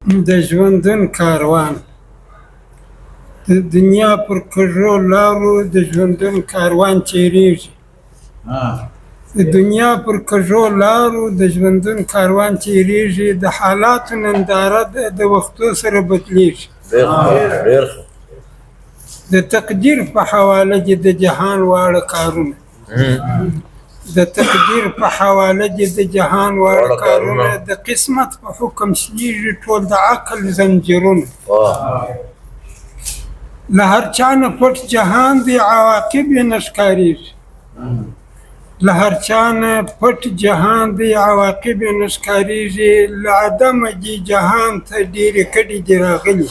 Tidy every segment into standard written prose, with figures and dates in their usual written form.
د ژوندون کاروان د دنیا پر کږو لارو د ژوندون کاروان تېرېږي. د دنیا پر کږو لارو د ژوندون کاروان تېرېږي. د حالاتو ننداره ده د وختو سره بدلېږي. د تقدیر په حواله دي د جهان واړه کارونه. د تقدیر په حواله دي د جهان واړه کارونه. د قسمت په حکم شلېږي ټول د عقل زنځیرونه. له هر چا نه پټ جهان دی عواقب یې نه ښکارېږي. له هر چا نه پټ جهان دی عواقب یې نه ښکارېږي. له عدمه دي جهان ته ډېرې کډې دي راغلي.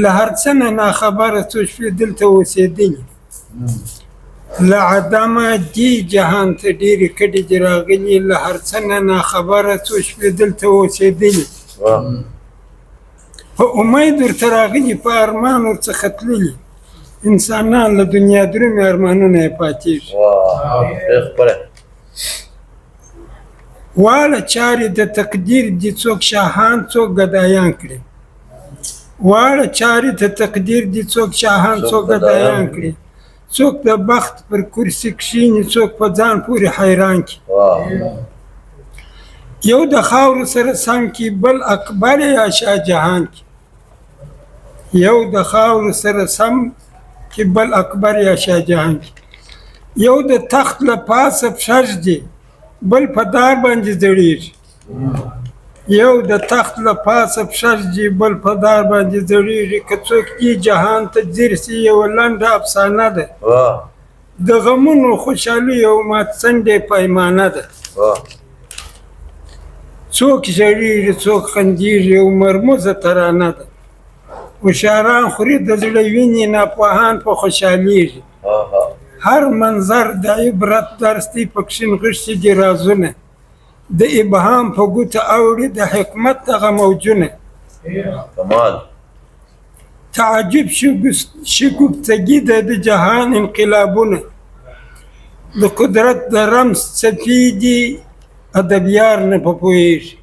له هر څه نه ناخبره څو شپې دلته اوسېدلي. له عدمه دي جهان ته ډېرې کډې دي راغلي. له هر څه نه ناخبره څو شپې دلته اوسېدلي. په امید ورته راغلي په ارمان ورڅخه تللي. انسانان له دنیا درومي ارمانونه یې پاتېږي. واړه چارې د تقدیر دي څوک شاهان څوک ګدایان کړي. واړه چارې د تقدیر دي څوک شاهان څوک ګدایان کړي. څوک د بخت پر کرسي کښېني څوک په ځان پورې حیران کړي. یو د خاورو سره سم کړي بل اکبر یا شاه جهان کړي. یو د خاورو سره سم کړي بل اکبر یا شاه جهان کړي. یو د تخت له پاسه پښه ږدي بل په دار باندې زړېږي. یو د تخت له پاسه پښه ږدي بل په دار باندې زړېږي. که څوک دې جهان ته ځیر سي یوه لنډه افسانه ده. د غمونو خوشحالي یو مات څنډې پیمانه ده. څوک ژړېږي څوک خندېږي یو مرموزه ترانه ده. هوښیاران خوري د زړه وینې ناپوهان په خوشحالېږي. هر منظر د عبرت درس دی پکښې نغښتي دي رازونه. د ابهام په ګوته اوړي د حکمت دغه موجونه. تعجب شګفتګي ده د جهان انقلابونه. د قدرت د رمز څپې دي ادبیار نه په پوهېږي.